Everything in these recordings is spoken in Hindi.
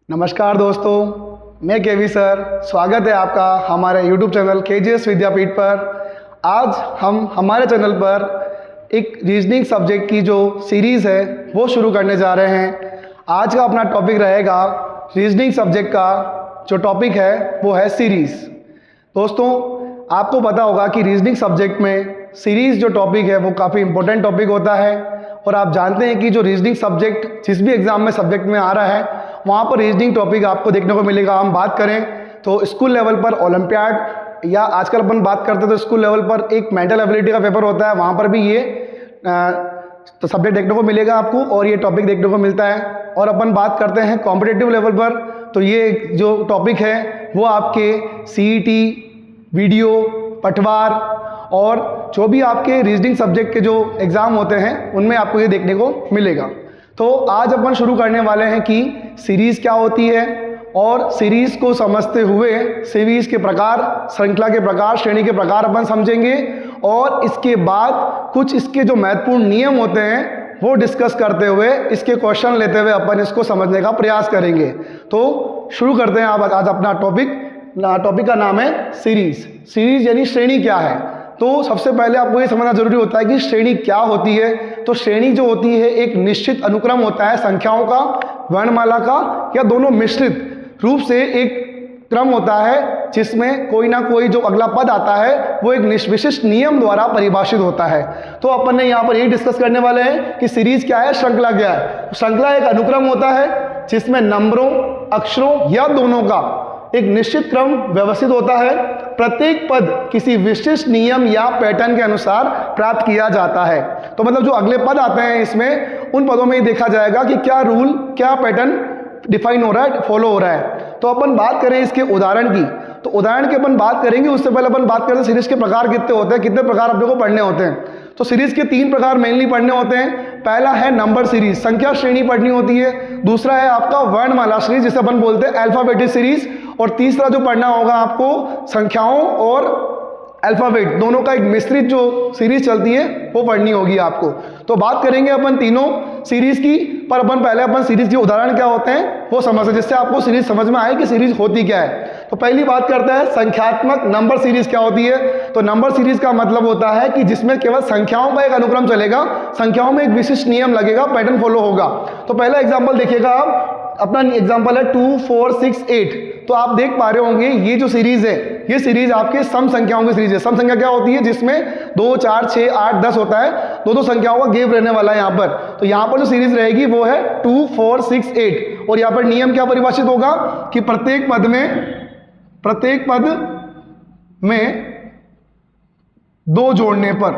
नमस्कार दोस्तों, मैं केवी सर। स्वागत है आपका हमारे YouTube चैनल KGS विद्यापीठ पर। आज हम हमारे चैनल पर एक रीजनिंग सब्जेक्ट की जो सीरीज़ है वो शुरू करने जा रहे हैं। आज का अपना टॉपिक रहेगा रीजनिंग सब्जेक्ट का जो टॉपिक है वो है सीरीज़। दोस्तों, आपको पता होगा कि रीजनिंग सब्जेक्ट में सीरीज़ जो टॉपिक है वो काफ़ी इंपॉर्टेंट टॉपिक होता है और आप जानते हैं कि जो रीजनिंग सब्जेक्ट जिस भी एग्ज़ाम में सब्जेक्ट में आ रहा है वहाँ पर रीजनिंग टॉपिक आपको देखने को मिलेगा। हम बात करें तो स्कूल लेवल पर ओलंपियाड या आजकल अपन बात करते हैं तो स्कूल लेवल पर एक मेंटल एबिलिटी का पेपर होता है, वहाँ पर भी ये तो सब्जेक्ट देखने को मिलेगा आपको और ये टॉपिक देखने को मिलता है। और अपन बात करते हैं कॉम्पिटिटिव लेवल पर तो ये जो टॉपिक है वो आपके CET, वीडियो, पटवार और जो भी आपके रीजनिंग सब्जेक्ट के जो एग्ज़ाम होते हैं उनमें आपको ये देखने को मिलेगा। तो आज अपन शुरू करने वाले हैं कि सीरीज़ क्या होती है और सीरीज़ को समझते हुए सीरीज़ के प्रकार, श्रृंखला के प्रकार, श्रेणी के प्रकार अपन समझेंगे और इसके बाद कुछ इसके जो महत्वपूर्ण नियम होते हैं वो डिस्कस करते हुए इसके क्वेश्चन लेते हुए अपन इसको समझने का प्रयास करेंगे। तो शुरू करते हैं आज अपना टॉपिक का नाम है सीरीज़। सीरीज़ यानी श्रेणी क्या है। तो सबसे पहले आपको ये समझना जरूरी होता है कि श्रेणी क्या होती है। तो श्रेणी जो होती है एक निश्चित अनुक्रम होता है संख्याओं का, वर्णमाला का या दोनों मिश्रित रूप से एक क्रम होता है जिसमें कोई ना कोई जो अगला पद आता है वो एक विशिष्ट नियम द्वारा परिभाषित होता है। तो अपन ने यहाँ पर यही डिस्कस करने वाले हैं कि सीरीज क्या है, श्रृंखला क्या है। श्रृंखला एक अनुक्रम होता है जिसमें नंबरों, अक्षरों या दोनों का एक निश्चित क्रम व्यवस्थित होता है। प्रत्येक पद किसी विशिष्ट नियम या पैटर्न के अनुसार प्राप्त किया जाता है। तो मतलब जो अगले पद आते हैं इसमें उन पदों में ही देखा जाएगा कि क्या रूल, क्या पैटर्न डिफाइन हो रहा है, फॉलो हो रहा है। तो अपन बात करें इसके उदाहरण की, तो उदाहरण की अपन बात करेंगे। उससे पहले अपन बात करें सीरीज के प्रकार कितने होते हैं, कितने प्रकार अपने को पढ़ने होते हैं। तो सीरीज के 3 प्रकार मेनली पढ़ने होते हैं। पहला है नंबर सीरीज, संख्या श्रेणी पढ़नी होती है। दूसरा है आपका वर्णमाला सीरीज जिसे अपन बोलते हैं अल्फाबेटिक सीरीज। और तीसरा जो पढ़ना होगा आपको संख्याओं और अल्फाबेट दोनों का एक मिश्रित जो सीरीज चलती है वो पढ़नी होगी आपको। तो बात करेंगे अपन तीनों सीरीज की, पर अपन सीरीज के उदाहरण क्या होते हैं वो समझते, जिससे आपको सीरीज समझ में आए कि सीरीज होती क्या है। तो पहली बात करते हैं संख्यात्मक नंबर सीरीज क्या होती है। तो नंबर सीरीज का मतलब होता है कि जिसमें केवल संख्याओं का एक अनुक्रम चलेगा, संख्याओं में एक विशिष्ट नियम लगेगा, पैटर्न फॉलो होगा। तो पहला एग्जाम्पल देखिएगा आप, अपना एग्जाम्पल है 2, 4, 6, 8। तो आप देख पा रहे होंगे ये जो सीरीज है ये सीरीज आपके सम संख्याओं की सीरीज है। सम संख्या क्या होती है, जिसमें 2, 4, 6, 8, 10 होता है। दो संख्याओं का गेप रहने वाला है यहाँ पर। तो यहाँ पर जो सीरीज रहेगी वो है 2, 4, 6, 8। और यहाँ पर नियम क्या परिभाषित होगा कि प्रत्येक पद में 2 जोड़ने पर,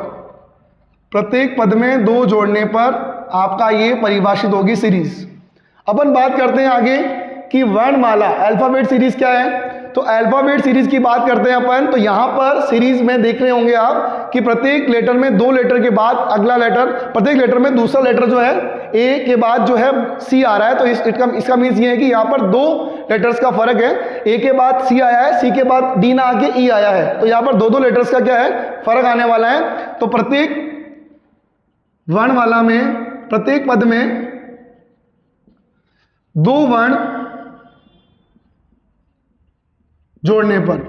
प्रत्येक पद में 2 जोड़ने पर आपका ये परिभाषित होगी सीरीज। अपन बात करते हैं आगे कि वर्णमाला अल्फाबेट सीरीज क्या है। तो अल्फाबेट सीरीज की बात करते हैं अपन। तो यहां पर सीरीज में देख रहे होंगे आप कि प्रत्येक लेटर में 2 लेटर के बाद अगला लेटर, प्रत्येक लेटर में दूसरा लेटर जो है ए के बाद जो है सी आ रहा है। तो इसका मीन्स ये है कि यहाँ पर 2 लेटर्स का फर्क है। ए के बाद सी आया है, सी के बाद डी ना आके ई आया है। तो यहाँ पर 2 लेटर्स का क्या है, फर्क आने वाला है। तो प्रत्येक वर्णमाला में, प्रत्येक पद में 2 वर्ण जोड़ने पर।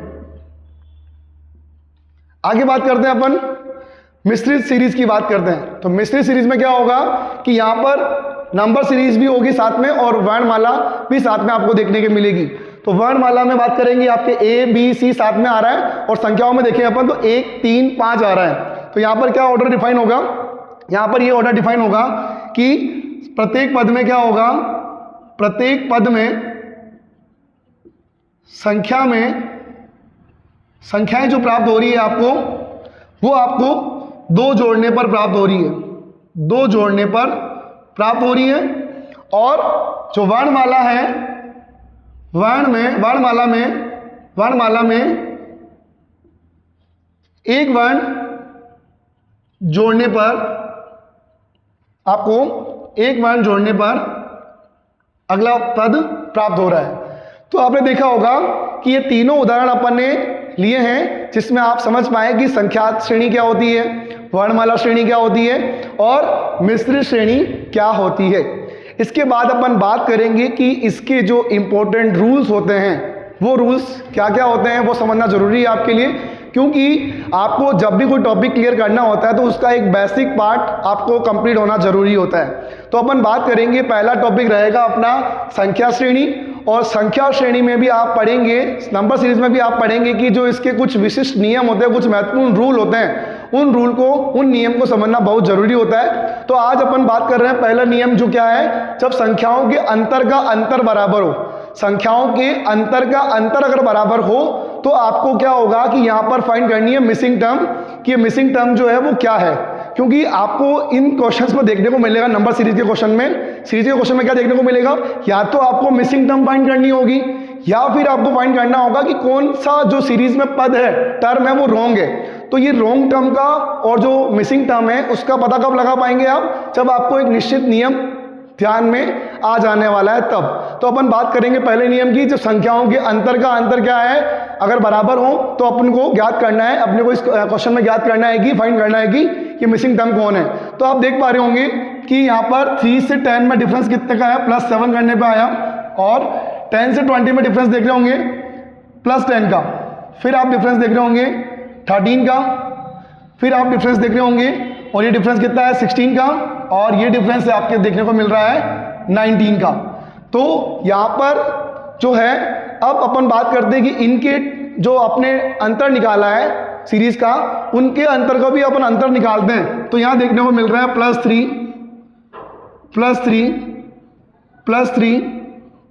आगे बात करते हैं अपन मिश्रित सीरीज की बात करते हैं। तो मिश्रित सीरीज में क्या होगा कि यहां पर नंबर सीरीज भी होगी साथ में और वर्णमाला भी साथ में आपको देखने को मिलेगी। तो वर्णमाला में बात करेंगे आपके A, B, C साथ में आ रहा है और संख्याओं में देखें अपन तो 1, 3, 5 आ रहा है। तो यहां पर क्या ऑर्डर डिफाइन होगा, यहां पर ये ऑर्डर डिफाइन होगा कि प्रत्येक पद में क्या होगा, प्रत्येक पद में संख्याएं जो प्राप्त हो रही है आपको वो आपको 2 जोड़ने पर प्राप्त हो रही है, 2 जोड़ने पर प्राप्त हो रही है। और जो वर्णमाला है, वर्णमाला में एक वर्ण जोड़ने पर आपको एक वर्ण जोड़ने पर अगला पद प्राप्त हो रहा है। तो आपने देखा होगा कि ये तीनों उदाहरण अपन ने लिए हैं जिसमें आप समझ पाए कि संख्यात श्रेणी क्या होती है, वर्णमाला श्रेणी क्या होती है और मिश्रित श्रेणी क्या होती है। इसके बाद अपन बात करेंगे कि इसके जो इम्पोर्टेंट रूल्स होते हैं, वो रूल्स क्या क्या होते हैं, वो समझना जरूरी है आपके लिए, क्योंकि आपको जब भी कोई टॉपिक क्लियर करना होता है तो उसका एक बेसिक पार्ट आपको कंप्लीट होना जरूरी होता है। तो अपन बात करेंगे, पहला टॉपिक रहेगा अपना संख्या श्रेणी, और संख्या श्रेणी में भी आप पढ़ेंगे, नंबर सीरीज में भी आप पढ़ेंगे कि जो इसके कुछ विशिष्ट नियम होते हैं, कुछ महत्वपूर्ण रूल होते हैं, उन रूल को, उन नियम को समझना बहुत जरूरी होता है। तो आज अपन बात कर रहे हैं पहला नियम जो क्या है, जब संख्याओं के अंतर का अंतर बराबर हो, संख्याओं के अंतर का अंतर अगर बराबर हो तो आपको क्या होगा कि यहां पर फाइंड करनी है मिसिंग टर्म, कि मिसिंग टर्म जो है वो क्या है। क्योंकि आपको इन क्वेश्चंस में देखने को मिलेगा, नंबर सीरीज के क्वेश्चन में, सीरीज के क्वेश्चन में क्या देखने को मिलेगा, या तो आपको मिसिंग टर्म फाइंड करनी होगी, या फिर आपको फाइंड करना होगा कि कौन सा जो सीरीज में पद है, टर्म है, वो रॉन्ग है। तो ये रॉन्ग टर्म का और जो मिसिंग टर्म है उसका पता कब लगा पाएंगे आप, जब आपको एक निश्चित नियम ध्यान में आ जाने वाला है तब। तो अपन बात करेंगे पहले नियम की, जब संख्याओं के अंतर का अंतर क्या है, अगर बराबर हो तो अपन को ज्ञात करना है, अपने को इस क्वेश्चन में ज्ञात करना है कि फाइंड करना है कि मिसिंग टर्म कौन है। तो आप देख पा रहे होंगे कि यहाँ पर 3 से 10 में डिफरेंस कितने का है, +7 करने पे आया, और 10 से 20 में डिफरेंस देख रहे होंगे +10 का, फिर आप डिफरेंस देख रहे होंगे 13 का, फिर आप डिफरेंस देख रहे होंगे, और ये डिफरेंस कितना है 16 का, और ये डिफरेंस आपके देखने को मिल रहा है 19 का। तो यहाँ पर जो है, अब अपन बात करते हैं कि इनके जो अपने अंतर निकाला है सीरीज का, उनके अंतर का भी अपन अंतर निकालते हैं। तो यहाँ देखने को मिल रहा है +3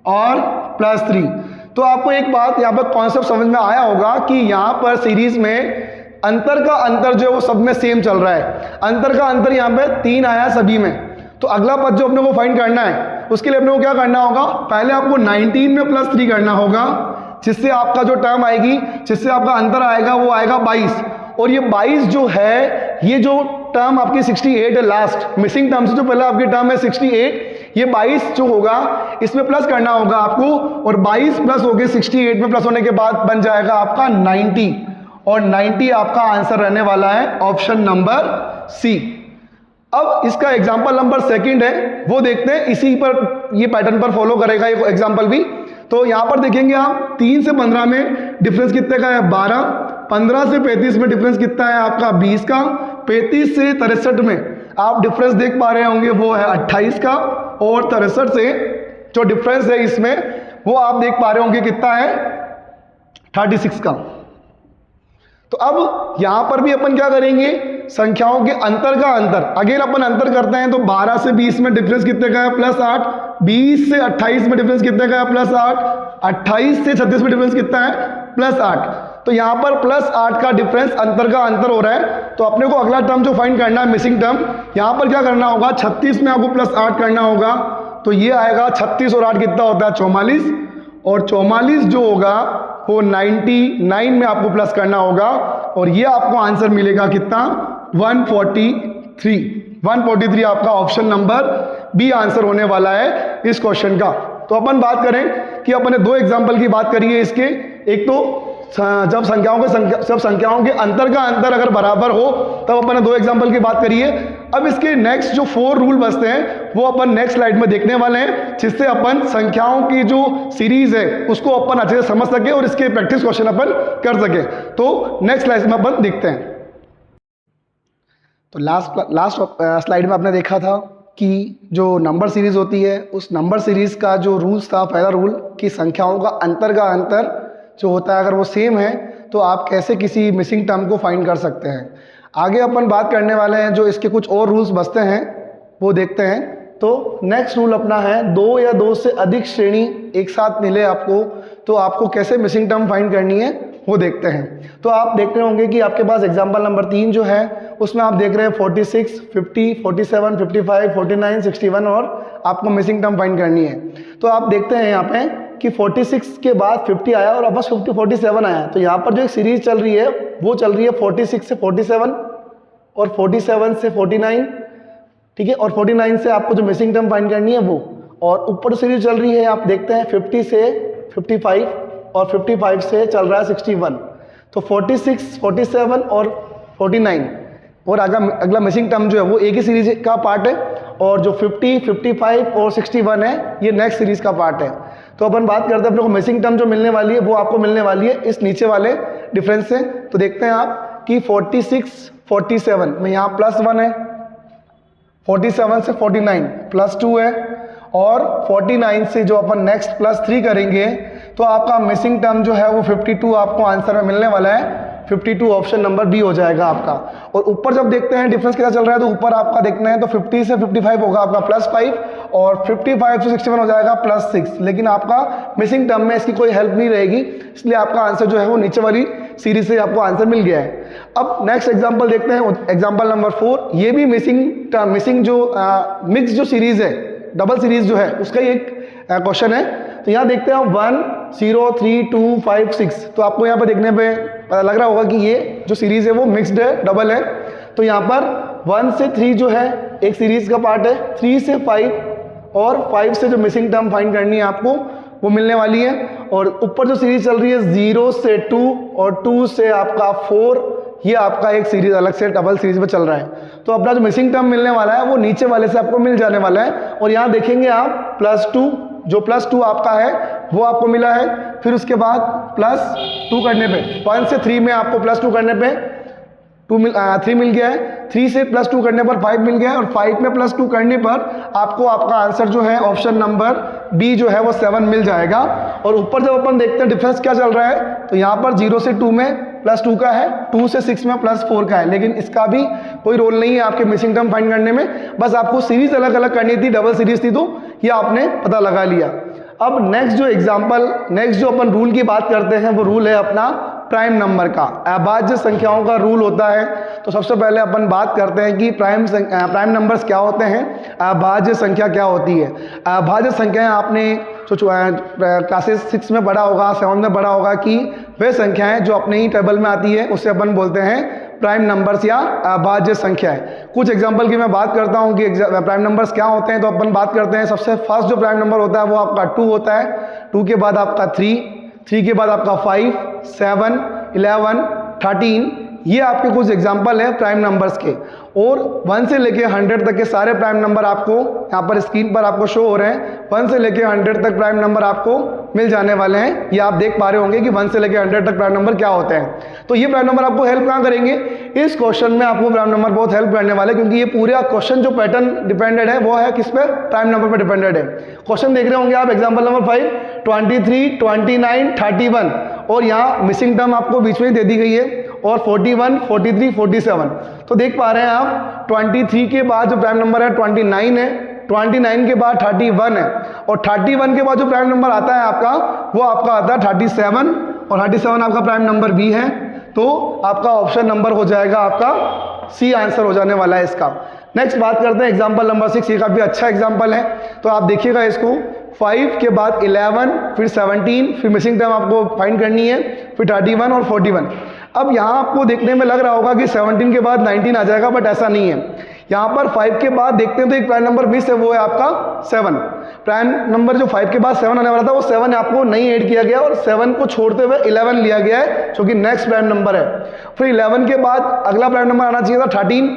और +3। तो आपको एक बात यहाँ पर कॉन्सेप्ट समझ में आया होगा कि यहाँ पर सीरीज में अंतर का अंतर जो है वो सब में सेम चल रहा है। अंतर का अंतर यहाँ पे 3 आया सभी में। तो अगला पद जो अपने को फाइंड करना है, उसके लिए अपने को क्या करना होगा, पहले आपको 19 में +3 करना होगा, जिससे आपका जो टर्म आएगी, जिससे आपका अंतर आएगा, वो आएगा 22। और ये 22 जो है, ये जो टर्म आपकी 68 है, लास्ट मिसिंग टर्म से जो पहले आपकी टर्म है 68, ये 22 जो होगा इसमें प्लस करना होगा आपको, और 22 प्लस हो गए 68 में प्लस होने के बाद बन जाएगा आपका 90, और 90 आपका आंसर रहने वाला है ऑप्शन नंबर सी। अब इसका एग्जाम्पल नंबर 2 है, वो देखते हैं, इसी पर ये पैटर्न पर फॉलो करेगा ये एग्जाम्पल भी। तो यहां पर देखेंगे आप 3 से 15 में डिफरेंस कितने का है 12, 15 से 35 में डिफरेंस कितना है आपका 20 का, 35 से 63 में आप डिफरेंस देख पा रहे होंगे वो है 28 का, और 63 से जो डिफरेंस है इसमें वो आप देख पा रहे होंगे कितना है 36 का। तो अब यहां पर भी अपन क्या करेंगे, संख्याओं के अंतर का अंतर, अगेन अपन अंतर करते हैं। तो 12 से 20 में डिफरेंस कितने का है +8, 20 से 28 में डिफरेंस कितने का है +8, 28 से 36 में डिफरेंस कितना है +8। तो यहां पर +8 का डिफरेंस, अंतर का अंतर हो रहा है। तो अपने को अगला टर्म जो फाइंड करना है मिसिंग टर्म, यहां पर क्या करना होगा, 36 में आपको +8 करना होगा। तो ये आएगा 36 और 8 कितना होता है 44, और 44 जो होगा वो 99 में आपको प्लस करना होगा, और ये आपको आंसर मिलेगा कितना 143 आपका ऑप्शन नंबर बी आंसर होने वाला है इस क्वेश्चन का। तो अपन बात करें कि अपन ने 2 एग्जांपल की बात करी है इसके, एक तो जब संख्याओं के अंतर का अंतर अगर बराबर हो तब अपन ने 2 एग्जांपल की बात करी है। अब इसके नेक्स्ट जो 4 रूल बचते हैं वो अपन नेक्स्ट स्लाइड में देखने वाले हैं, जिससे अपन संख्याओं की जो सीरीज है उसको अपन अच्छे से समझ सके और इसके प्रैक्टिस क्वेश्चन अपन कर सके। तो नेक्स्ट स्लाइड में अपन देखते हैं। तो लास्ट स्लाइड में आपने देखा था कि जो नंबर सीरीज होती है उस नंबर सीरीज का जो रूल्स था, पहला रूल कि संख्याओं का अंतर जो होता है अगर वो सेम है तो आप कैसे किसी मिसिंग टर्म को फाइंड कर सकते हैं। आगे अपन बात करने वाले हैं जो इसके कुछ और रूल्स बचते हैं वो देखते हैं। तो नेक्स्ट रूल अपना है 2 या 2 से अधिक श्रेणी एक साथ मिले आपको तो आपको कैसे मिसिंग टर्म फाइंड करनी है वो देखते हैं। तो आप देख रहे होंगे कि आपके पास एग्जाम्पल नंबर 3 जो है उसमें आप देख रहे हैं 46, 50, 47, 55, 49, 61 और आपको मिसिंग टर्म फाइंड करनी है। तो आप देखते हैं यहाँ पे कि 46 के बाद 50 आया और वापस 47 आया। तो यहाँ पर जो एक सीरीज चल रही है वो चल रही है 46 से 47 और 47 से 49, ठीक है, और 49 से आपको जो मिसिंग टर्म फाइंड करनी है वो, और ऊपर सीरीज चल रही है आप देखते हैं 50 से 55 और 55 से चल रहा है 61। तो 46, 47 और 49 और अगला मिसिंग टर्म जो है वो एक ही सीरीज का पार्ट है। और जो 50, 55 और 61 है ये नेक्स्ट सीरीज़ का पार्ट है। तो अपन बात करते हैं अपने को मिसिंग टर्म जो मिलने वाली है वो आपको मिलने वाली है इस नीचे वाले डिफरेंस से। तो देखते हैं आप कि 46, 47 में यहाँ +1 है, 47 से 49 +2 है, और 49 से जो अपन नेक्स्ट +3 करेंगे तो आपका मिसिंग टर्म जो है वो 52 आपको आंसर में मिलने वाला है। 52 ऑप्शन नंबर बी हो जाएगा आपका। और ऊपर जब देखते हैं डिफरेंस कितना चल रहा है तो ऊपर आपका देखना है तो 50 से 55 होगा आपका +5 और 55 से 61 हो जाएगा +6। लेकिन आपका मिसिंग टर्म में इसकी कोई हेल्प नहीं रहेगी, इसलिए आपका आंसर जो है वो नीचे वाली सीरीज से आपको आंसर मिल गया है। अब नेक्स्ट एग्जाम्पल देखते हैं, एग्जाम्पल नंबर 4। ये भी मिसिंग जो मिक्स जो सीरीज है, डबल सीरीज जो है उसका ही एक क्वेश्चन है। तो यहाँ देखते हैं 1 0 3 2 5 6। तो आपको यहाँ पर देखने पे पता लग रहा होगा कि ये जो सीरीज है वो मिक्स्ड है, डबल है। तो यहाँ पर 1 से 3 जो है एक सीरीज का पार्ट है, 3 से 5 और 5 से जो मिसिंग टर्म फाइंड करनी है आपको वो मिलने वाली है। और ऊपर जो सीरीज चल रही है 0 से 2 और 2 से आपका 4, ये आपका एक सीरीज अलग से डबल सीरीज में चल रहा है। तो अपना जो मिसिंग टर्म मिलने वाला है वो नीचे वाले से आपको मिल जाने वाला है। और यहाँ देखेंगे आप +2, जो +2 आपका है वो आपको मिला है। फिर उसके बाद +2 करने पे 1 से 3 में आपको +2 करने पे 3 मिल गया है। 3 से +2 करने पर 5 मिल गया है। और 5 में +2 करने पर आपको आपका आंसर जो है ऑप्शन नंबर बी जो है वो 7 मिल जाएगा। और ऊपर जब अपन देखते हैं डिफरेंस क्या चल रहा है तो यहाँ पर 0 से 2 में +2 का है, 2 से 6 में +4 का है। लेकिन इसका भी कोई रोल नहीं है आपके मिसिंग टर्म फाइंड करने में, बस आपको सीरीज अलग अलग करनी थी, डबल सीरीज थी, तो ये आपने पता लगा लिया। अब नेक्स्ट जो अपन रूल की बात करते हैं वो रूल है अपना प्राइम नंबर का। अभाज्य संख्याओं का रूल होता है। तो सबसे पहले अपन बात करते हैं कि प्राइम नंबर्स क्या होते हैं, अभाज्य संख्या क्या होती है। अभाज्य संख्याएं आपने जो क्लासेस 6 में पढ़ा होगा, 7 में पढ़ा होगा कि वे संख्याएं जो अपने ही टेबल में आती है उसे अपन बोलते हैं प्राइम नंबर्स या अभाज्य संख्याएं। कुछ एग्जांपल की मैं बात करता हूं कि प्राइम नंबर्स क्या होते हैं। तो अपन बात करते हैं, सबसे फर्स्ट जो प्राइम नंबर होता है वो आपका 2 होता है। 2 के बाद आपका 3 के बाद आपका 5, 7, 11, 13। ये आपके कुछ एग्जाम्पल है प्राइम नंबर्स के। और 1 से लेके 100 तक के सारे प्राइम नंबर आपको यहाँ पर स्क्रीन पर आपको शो हो रहे हैं। 1 से लेके 100 तक प्राइम नंबर आपको मिल जाने वाले हैं। ये आप देख पा रहे होंगे कि 1 से लेके 100 तक प्राइम नंबर क्या होते हैं। तो ये प्राइम नंबर आपको हेल्प कहाँ करेंगे, इस क्वेश्चन में आपको प्राइम नंबर बहुत हेल्प करने वाले, क्योंकि ये पूरा क्वेश्चन जो पैटर्न डिपेंडेड है वो है किस पे, प्राइम नंबर पर डिपेंडेड है। क्वेश्चन देख रहे होंगे आप, एग्जाम्पल नंबर 5, 23, 29, 31 और यहाँ मिसिंग टर्म आपको बीच में दे दी गई है, और 41, 43, 47। तो देख पा रहे हैं आप 23 के बाद जो प्राइम नंबर है 29 है, 29 के बाद 31 है, और 31 के बाद जो प्राइम नंबर आता है आपका वो आपका आता है 37, और 37 आपका प्राइम नंबर बी है। तो आपका ऑप्शन नंबर हो जाएगा आपका सी, आंसर हो जाने वाला है इसका। नेक्स्ट बात करते हैं एग्जाम्पल नंबर 6। ये काफ़ी अच्छा एग्जाम्पल है, तो आप देखिएगा इसको। 5 के बाद 11, फिर 17, फिर मिसिंग टर्म आपको फाइंड करनी है, फिर 31 और 41। अब यहाँ आपको देखने में लग रहा होगा कि 17 के बाद 19 आ जाएगा, बट ऐसा नहीं है। यहाँ पर 5 के बाद देखते हैं तो एक प्राइम नंबर मिस है, वो है आपका 7। प्राइम नंबर जो 5 के बाद 7 आने वाला था वो 7 आपको नहीं ऐड किया गया, और 7 को छोड़ते हुए 11 लिया गया है जो कि नेक्स्ट प्राइम नंबर है। फिर 11 के बाद अगला प्राइम नंबर आना चाहिए था 13,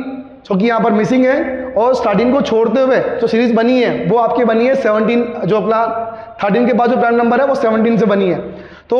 जो कि यहाँ पर मिसिंग है, और स्टार्टिंग को छोड़ते हुए जो सीरीज बनी है वो आपकी बनी है 17। जो अपना 13 के बाद जो प्राइम नंबर है वो 17 से बनी है। तो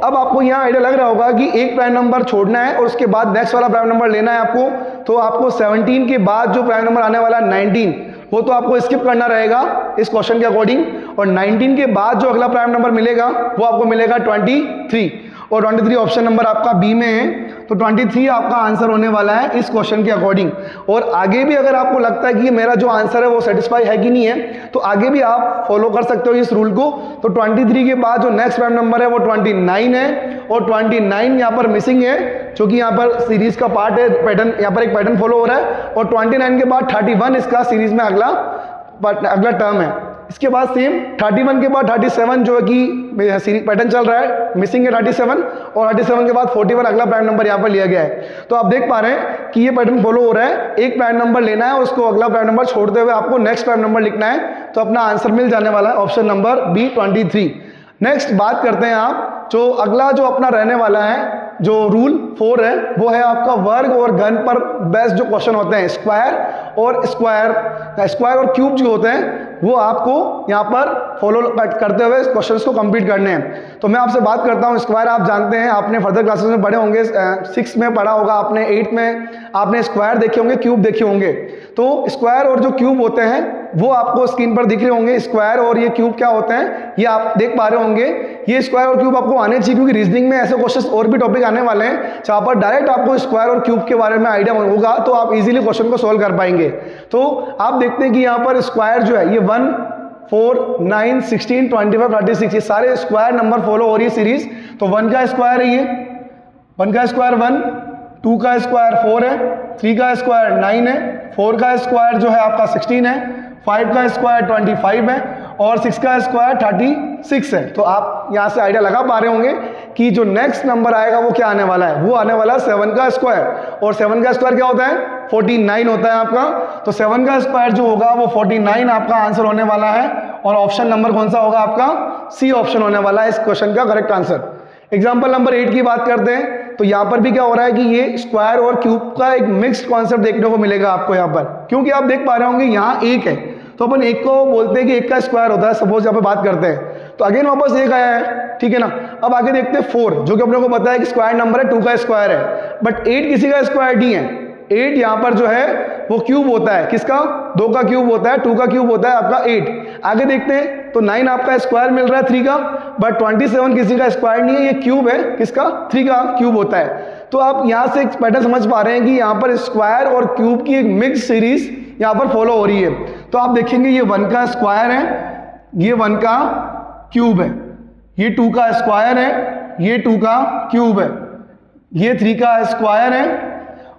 अब आपको यहाँ आइडिया लग रहा होगा कि एक प्राइम नंबर छोड़ना है और उसके बाद नेक्स्ट वाला प्राइम नंबर लेना है आपको। तो आपको 17 के बाद जो प्राइम नंबर आने वाला है 19, वो तो आपको स्किप करना रहेगा इस क्वेश्चन के अकॉर्डिंग। और 19 के बाद जो अगला प्राइम नंबर मिलेगा वो आपको मिलेगा 23, और 23 ऑप्शन नंबर आपका बी में है। तो 23 आपका आंसर होने वाला है इस क्वेश्चन के अकॉर्डिंग। और आगे भी अगर आपको लगता है कि मेरा जो आंसर है वो सेटिस्फाई है कि नहीं है, तो आगे भी आप फॉलो कर सकते हो इस रूल को। तो 23 के बाद जो नेक्स्ट प्राइम नंबर है वो 29 है, और 29 यहाँ पर मिसिंग है, जो कि यहाँ पर सीरीज का पार्ट है, पैटर्न यहाँ पर एक पैटर्न फॉलो हो रहा है। और 29 के बाद 31 इसका सीरीज में अगला टर्म है। इसके बाद सेम 31 के बाद 37 जो है कि सीरीज पैटर्न चल रहा है, मिसिंग है 37, और 37 के बाद 41 अगला प्राइम नंबर यहाँ पर लिया गया है। तो आप देख पा रहे हैं कि ये पैटर्न फॉलो हो रहा है। एक प्राइम नंबर लेना है, उसको अगला प्राइम नंबर छोड़ते हुए आपको नेक्स्ट प्राइम नंबर लिखना है, तो अपना आंसर मिल जाने वाला है ऑप्शन नंबर बी 23। नेक्स्ट बात करते हैं आप, जो अगला जो अपना रहने वाला है जो रूल 4 है वो है आपका वर्ग और घन पर बेस्ड जो क्वेश्चन होते हैं, स्क्वायर और क्यूब जो होते हैं वो आपको यहाँ पर फॉलो करते हुए क्वेश्चंस को कंप्लीट करने हैं। तो मैं आपसे बात करता हूँ, स्क्वायर आप जानते हैं, आपने फर्दर क्लासेस में पढ़े होंगे, 6 में पढ़ा होगा आपने, 8 में आपने स्क्वायर देखे होंगे, क्यूब देखे होंगे। तो स्क्वायर और जो क्यूब होते हैं वो आपको स्क्रीन पर दिख रहे होंगे। स्क्वायर और ये क्यूब क्या होते हैं ये आप देख पा रहे होंगे। ये स्क्वायर और क्यूब आपको आने चाहिए, क्योंकि रीजनिंग में ऐसे क्वेश्चन और भी टॉपिक आने वाले हैं जहाँ पर डायरेक्ट आपको स्क्वायर और क्यूब के बारे में आइडिया होगा, तो आप इजीली क्वेश्चन को सोल्व कर पाएंगे। तो आप देखते हैं कि यहाँ पर स्क्वायर जो है ये 1, 4, 9, 16, 25, 36 ये सारे स्क्वायर नंबर फॉलो हो रही है सीरीज। तो 1 का स्क्वायर है, ये 1 का स्क्वायर 1, 2 का स्क्वायर 4 है, 3 का स्क्वायर 9 है, 4 का स्क्वायर जो है आपका 16 है, 5 का स्क्वायर 25 है और 6 का स्क्वायर 36 है। तो आप यहाँ से आइडिया लगा पा रहे होंगे कि जो नेक्स्ट नंबर आएगा वो क्या आने वाला है, वो आने वाला है 7 का स्क्वायर। और 7 का स्क्वायर क्या होता है, 49 होता है आपका। तो 7 का स्क्वायर जो होगा वो 49 आपका आंसर होने वाला है। और ऑप्शन नंबर कौन सा होगा आपका, सी ऑप्शन होने वाला है इस क्वेश्चन का करेक्ट आंसर। एग्जाम्पल नंबर 8 की बात करते हैं, तो यहाँ पर भी क्या हो रहा है कि ये स्क्वायर और क्यूब का एक मिक्स्ड कॉन्सेप्ट देखने को मिलेगा आपको यहाँ पर, क्योंकि आप देख पा रहे होंगे यहाँ 1 है, तो अपन 1 को बोलते हैं कि 1 का स्क्वायर होता है, सपोज यहाँ पे बात करते हैं। तो अगेन वापस 1 आया है, ठीक है ना। अब आगे देखते हैं 4, जो कि अपने को पता है कि स्क्वायर नंबर है, 2 का स्क्वायर है, बट 8 किसी का स्क्वायर नहीं है। 8 यहाँ पर जो है वो क्यूब होता है, किसका, 2 का क्यूब होता है, 2 का क्यूब होता है आपका 8। आगे देखते हैं तो 9 आपका स्क्वायर मिल रहा है 3 का, बट 27 किसी का स्क्वायर नहीं है, ये क्यूब है, किसका, 3 का क्यूब होता है। तो आप यहाँ से एक पैटर्न समझ पा रहे हैं कि यहाँ पर स्क्वायर और क्यूब की एक मिक्स सीरीज यहाँ पर फॉलो हो रही है। तो आप देखेंगे ये 1 का स्क्वायर है, ये 1 का क्यूब है, ये 2 का स्क्वायर है, ये 2 का क्यूब है, ये 3 का स्क्वायर है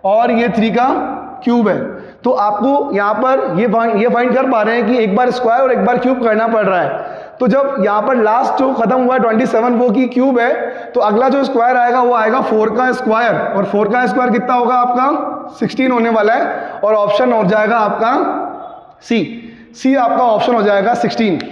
और ये 3 का क्यूब है। तो आपको यहाँ पर ये फाइंड कर पा रहे हैं कि एक बार स्क्वायर और एक बार क्यूब करना पड़ रहा है। तो जब यहाँ पर लास्ट जो खत्म हुआ है 27 वो की क्यूब है, तो अगला जो स्क्वायर आएगा वो आएगा 4 का स्क्वायर, और 4 का स्क्वायर कितना होगा आपका 16 होने वाला है, और ऑप्शन हो जाएगा आपका सी आपका ऑप्शन हो जाएगा 16।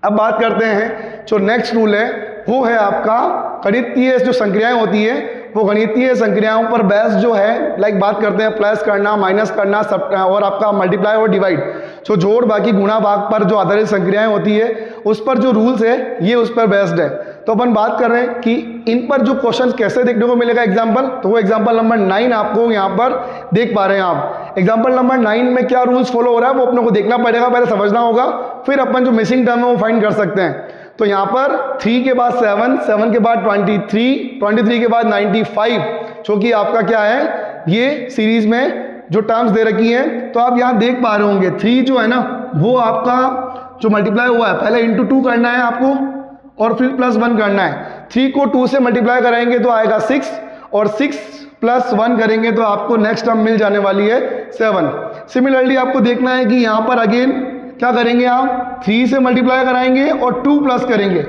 अब बात करते हैं जो नेक्स्ट रूल है वो है आपका गणितीय जो संक्रियाएं होती है, वो गणितीय संक्रियाओं पर बेस जो है, लाइक बात करते हैं प्लस करना, माइनस करना, सब और आपका मल्टीप्लाई और डिवाइड, जो जोड़ बाकी गुणा भाग पर जो आधारित संक्रियाएं होती है उस पर जो रूल्स है ये उस पर बेस्ड है। तो अपन बात कर रहे हैं कि इन पर जो क्वेश्चन कैसे देखने को मिलेगा एग्जाम्पल, तो वो एग्जाम्पल नंबर 9 आपको यहाँ पर देख पा रहे हैं आप। एग्जाम्पल नंबर 9 में क्या रूल्स फॉलो हो रहा है वो अपने को देखना पड़ेगा, पहले समझना होगा, फिर अपन जो मिसिंग टर्म है वो फाइंड कर सकते हैं। तो यहाँ पर 3 के बाद 7, 7 के बाद 23, 23 के बाद 95, जो कि आपका क्या है, ये सीरीज में जो टर्म्स दे रखी हैं। तो आप यहाँ देख पा रहे होंगे 3 जो है ना वो आपका जो मल्टीप्लाई हुआ है, पहले इंटू 2 करना है आपको और फिर +1 करना है। 3 को 2 से मल्टीप्लाई कराएंगे तो आएगा 6, और 6 + 1 करेंगे तो आपको नेक्स्ट टर्म मिल जाने वाली है 7। सिमिलरली आपको देखना है कि यहाँ पर अगेन क्या करेंगे, आप 3 से मल्टीप्लाई कराएंगे और 2 प्लस करेंगे,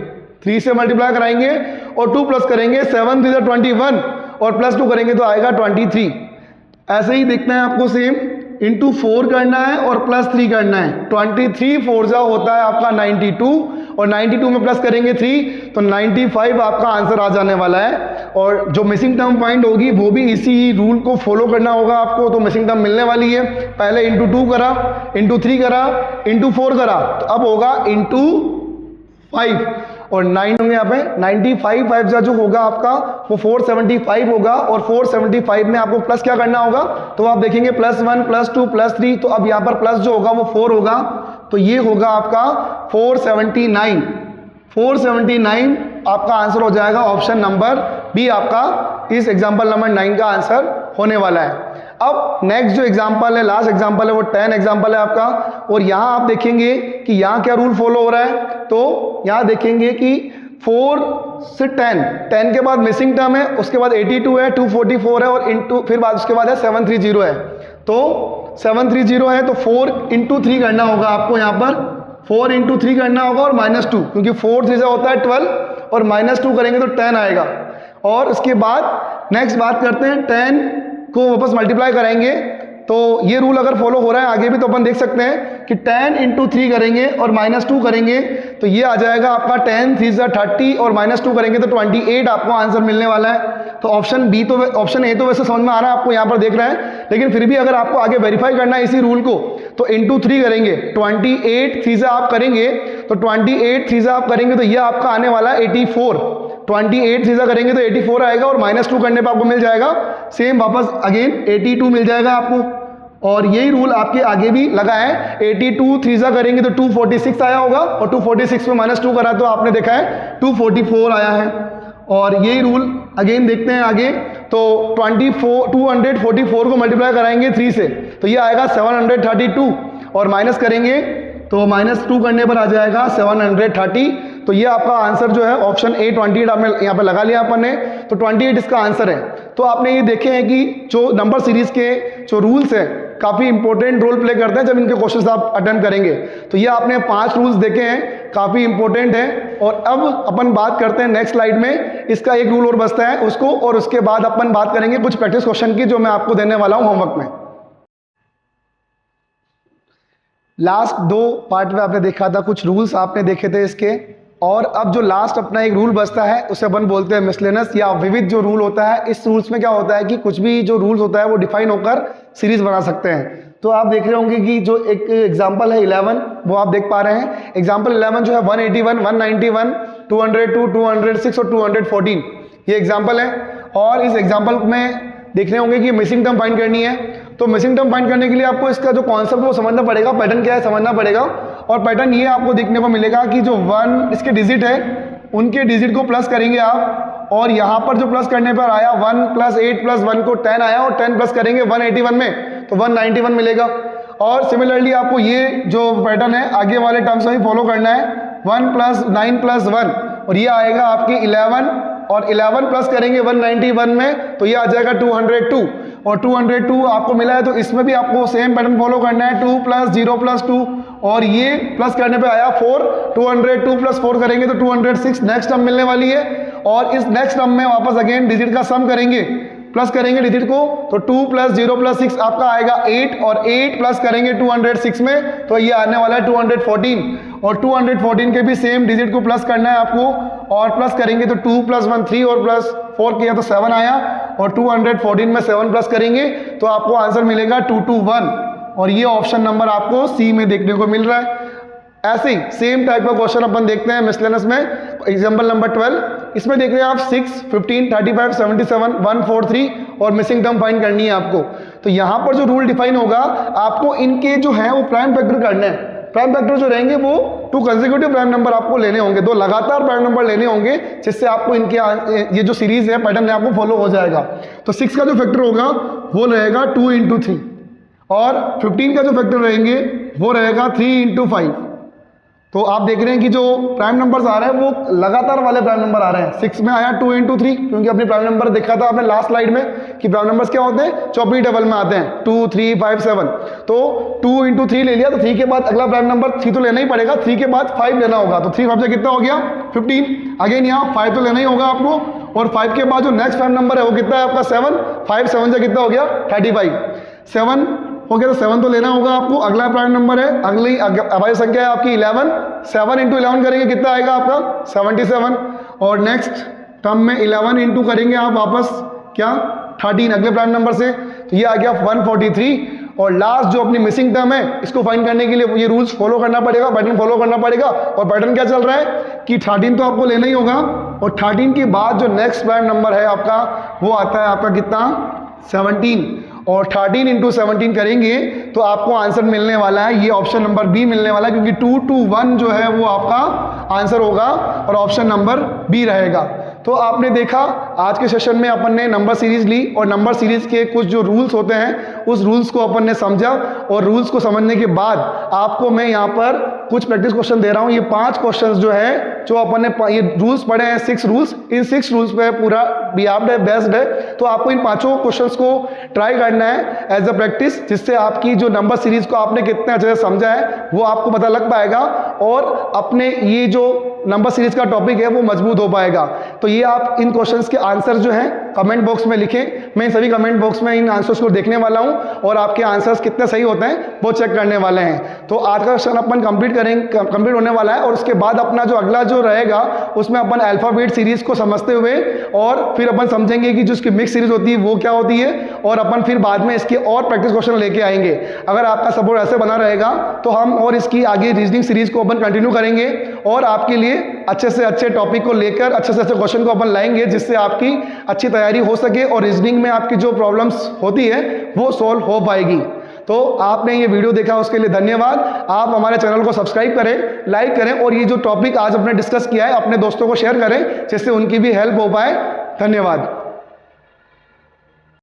3 से मल्टीप्लाई कराएंगे और 2 प्लस करेंगे, 7 3 21 और +2 करेंगे तो आएगा 23। ऐसे ही देखना है आपको सेम, इंटू 4 करना है और +3 करना है। 23 4 जा होता है आपका 92, और 92 में प्लस करेंगे 3 तो 95 आपका आंसर आ जाने वाला है। और जो मिसिंग टर्म फाइंड होगी वो भी इसी रूल को फॉलो करना होगा आपको। तो मिसिंग टर्म मिलने वाली है, पहले इंटू 2 करा, इंटू 3 करा, इंटू 4 करा, तो अब होगा इंटू 5 और 9 होंगे यहाँ पे 95, 5 जो होगा आपका वो 475 होगा, और 475 में आपको प्लस क्या करना होगा, तो आप देखेंगे +1 +2 +3, तो अब यहाँ पर प्लस जो होगा वो 4 होगा, तो ये होगा आपका 479। 479 आपका आंसर हो जाएगा, ऑप्शन नंबर बी आपका इस एग्जाम्पल नंबर 9 का आंसर होने वाला है। अब नेक्स्ट जो एग्जाम्पल है, लास्ट एग्जाम्पल है, वो 10 एग्जाम्पल है आपका। और यहाँ आप देखेंगे कि यहाँ क्या रूल फॉलो हो रहा है, तो यहाँ देखेंगे कि 4 से 10 के बाद मिसिंग टर्म है, उसके बाद 82 है, 244 है, और इंटू फिर बाद उसके बाद है 730 है। तो 730 है तो 4 × 3 करना होगा आपको, यहाँ पर 4 × 3 करना होगा और -2, क्योंकि 4 3 होता है 12 और -2 करेंगे तो 10 आएगा। और उसके बाद नेक्स्ट बात करते हैं 10 को वापस मल्टीप्लाई करेंगे तो ये रूल अगर फॉलो हो रहा है आगे भी तो अपन देख सकते हैं कि 10 इंटू 3 करेंगे और -2 करेंगे तो ये आ जाएगा आपका 10 3 30 और -2 करेंगे तो 28 आपको आंसर मिलने वाला है। तो ऑप्शन ए तो वैसे समझ में आ रहा है आपको, यहाँ पर देख रहे हैं, लेकिन फिर भी अगर आपको आगे वेरीफाई करना है इसी रूल को तो इंटू 3 करेंगे, 28 3 आप करेंगे तो 28 3 आप करेंगे तो ये आपका आने वाला है 84। 28 3 करेंगे तो 84 आएगा और -2 करने पर आपको मिल जाएगा सेम वापस अगेन 82 मिल जाएगा आपको। और यही रूल आपके आगे भी लगा है, 82 3 करेंगे तो 246 आया होगा और 246 में -2 करा तो आपने देखा है 244 आया है। और यही रूल अगेन देखते हैं आगे, तो 244 को मल्टीप्लाई कराएंगे 3 से तो ये आएगा 732 और माइनस करेंगे तो -2 करने पर आ जाएगा 730। तो ये आपका आंसर जो है ऑप्शन ए 28 आपने यहाँ पे लगा लिया अपन ने, तो 28 इसका आंसर है। तो आपने ये देखे हैं कि जो नंबर सीरीज के जो रूल्स हैं काफ़ी इंपॉर्टेंट रोल प्ले करते हैं जब इनके क्वेश्चंस आप अटेम्प्ट करेंगे। तो ये आपने 5 रूल्स देखे हैं, काफ़ी इंपॉर्टेंट है। और अब अपन बात करते हैं नेक्स्ट स्लाइड में, इसका एक रूल और बचता है उसको, और उसके बाद अपन बात करेंगे कुछ प्रैक्टिस क्वेश्चन की जो मैं आपको देने वाला हूँ होमवर्क में। लास्ट 2 पार्ट में आपने देखा था, कुछ रूल्स आपने देखे थे इसके, और अब जो लास्ट अपना एक रूल बचता है उसे अपन बोलते हैं मिसलेनस या विविध जो रूल होता है। इस रूल्स में क्या होता है कि कुछ भी जो रूल्स होता है वो डिफाइन होकर सीरीज बना सकते हैं। तो आप देख रहे होंगे कि जो एक एग्जांपल है 11 वो आप देख पा रहे हैं। एग्जांपल 11 जो है 181, 191, 202, 206 और 214 ये एग्जांपल है। और इस एग्जांपल में देख रहे होंगे कि मिसिंग टर्म फाइंड करनी है। तो मिसिंग टर्म फाइंड करने के लिए आपको इसका जो कॉन्सेप्ट वो समझना पड़ेगा, पैटर्न क्या है समझना पड़ेगा। और पैटर्न ये आपको देखने को मिलेगा कि जो 1 इसके डिजिट है उनके डिजिट को प्लस करेंगे आप, और यहाँ पर जो प्लस करने पर आया 1 + 8 + 1 को 10 आया, और 10 प्लस करेंगे 181 में तो 191 मिलेगा। और सिमिलरली आपको ये जो पैटर्न है आगे वाले टर्म्स में फॉलो करना है, 1 + 9 + 1 और ये आएगा आपके 11, और 11 प्लस करेंगे 191 में तो ये आ जाएगा 202, और 202 आपको मिला है तो इसमें भी आपको सेम पैटर्न फॉलो करना है, 2 + 0 + 2 और ये प्लस करने पे आया 4, 202 + 4 करेंगे तो 206 नेक्स्ट टर्म मिलने वाली है। और इस नेक्स्ट टर्म में वापस अगेन डिजिट का सम करेंगे, प्लस करेंगे डिजिट को तो 2 + 0 + 6 आपका आएगा 8, और 8 प्लस करेंगे 206 में तो ये आने वाला है 214, और 214 के भी सेम डिजिट को प्लस करना है आपको, और प्लस करेंगे तो 2 + 1 3 और प्लस 4 किया तो 7 आया, और 214 में 7 प्लस करेंगे तो आपको आंसर मिलेगा 221, और ये ऑप्शन नंबर आपको सी में देखने को मिल रहा है। ऐसे ही सेम टाइप का क्वेश्चन अपन देखते हैं मिसलेनियस में। एग्जांपल नंबर 12, इसमें देख रहे हैं आप 6, 15, 35, 77, 143 और मिसिंग टर्म फाइंड करनी है आपको। तो यहाँ पर जो रूल डिफाइन होगा आपको इनके जो है वो प्राइम फैक्टर करने हैं। प्राइम फैक्टर जो रहेंगे वो 2 कंसेक्यूटिव प्राइम नंबर आपको लेने होंगे, 2 लगातार प्राइम नंबर लेने होंगे, जिससे आपको इनके ये जो सीरीज है पैटर्न है आपको फॉलो हो जाएगा। तो 6 का जो फैक्टर होगा वो रहेगा 2 × 3, और 15 का जो फैक्टर रहेंगे वो रहेगा 3 × 5। तो आप देख रहे हैं कि जो प्राइम नंबर्स आ रहे हैं वो लगातार वाले प्राइम नंबर आ रहे हैं। 6 में आया 2 × 3, क्योंकि अपनी प्राइम नंबर देखा था आपने लास्ट स्लाइड में कि प्राइम नंबर्स क्या होते हैं, चौपी टेबल में आते हैं, 2 3 5 7। तो 2 × 3 ले लिया तो 3 के बाद अगला प्राइम नंबर 3 तो लेना ही पड़ेगा, 3 के बाद 5 लेना होगा, तो 3 5 कितना हो गया 15। अगेन यहाँ 5 तो लेना ही होगा आपको, और 5 के बाद जो नेक्स्ट प्राइम नंबर है वो कितना है आपका 7, 5 7 से कितना हो गया 35, 7 हो गया तो 7 तो लेना होगा आपको। अगला प्राइम नंबर है, अगली अभाज्य संख्या है आपकी 11, 7 × 11 करेंगे कितना आएगा आपका 77, और नेक्स्ट टर्म में 11 × करेंगे आप वापस क्या 13 अगले प्राइम नंबर से, तो ये आ गया 143। और लास्ट जो अपनी मिसिंग टर्म है इसको फाइंड करने के लिए ये रूल्स फॉलो करना पड़ेगा, पैटर्न फॉलो करना पड़ेगा। और पैटर्न क्या चल रहा है कि 13 तो आपको लेना ही होगा, और 13 के बाद जो नेक्स्ट प्राइम नंबर है आपका वो आता है आपका कितना 17, और 13 × 17 करेंगे तो आपको आंसर मिलने वाला है ये ऑप्शन नंबर बी मिलने वाला है, क्योंकि 2 to 1 जो है वो आपका आंसर होगा और ऑप्शन नंबर बी रहेगा। तो आपने देखा आज के सेशन में अपन ने नंबर सीरीज ली, और नंबर सीरीज के कुछ जो रूल्स होते हैं उस रूल्स को अपन ने समझा, और रूल्स को समझने के बाद आपको मैं यहाँ पर कुछ प्रैक्टिस क्वेश्चन दे रहा हूँ। ये 5 क्वेश्चंस जो है जो अपन ने ये रूल्स पढ़े हैं 6 रूल्स, इन 6 रूल्स पे पूरा बिहाफ्ड है, बेस्ड है। तो आपको इन 5 क्वेश्चंस को ट्राई करना है एज अ प्रैक्टिस, जिससे आपकी जो नंबर सीरीज को आपने कितने अच्छे से समझा है वो आपको पता लग पाएगा, और अपने ये जो नंबर सीरीज का टॉपिक है वो मजबूत हो पाएगा। तो ये आप इन क्वेश्चंस के आंसर जो है कमेंट बॉक्स में लिखें। मैं सभी कमेंट बॉक्स में इन आंसर्स को देखने वाला हूं और आपके आंसर्स कितने सही होते हैं वो चेक करने वाले हैं। तो आज का सेशन अपन कंप्लीट होने वाला है और उसके बाद अपना जो अगला जो रहेगा उसमें अपन अल्फ़ाबेट सीरीज को समझते हुए और फिर अपन समझेंगे कि जो उसकी मिक्स सीरीज होती है वो क्या होती है, और अपन फिर बाद में इसके और प्रैक्टिस क्वेश्चन लेके आएंगे। अगर आपका सपोर्ट ऐसे बना रहेगा तो हम और इसकी आगे रीजनिंग सीरीज को अपन कंटिन्यू करेंगे और आपके लिए अच्छे से अच्छे टॉपिक को लेकर अच्छे से अच्छे क्वेश्चन को अपन लाएंगे, जिससे आपकी अच्छी तैयारी हो सके और रीजनिंग में आपकी जो प्रॉब्लम्स होती है वो सॉल्व हो पाएगी। तो आपने ये वीडियो देखा उसके लिए धन्यवाद। आप हमारे चैनल को सब्सक्राइब करें, लाइक करें और ये जो टॉपिक आज अपने डिस्कस किया है अपने दोस्तों को शेयर करें जिससे उनकी भी हेल्प हो पाए। धन्यवाद।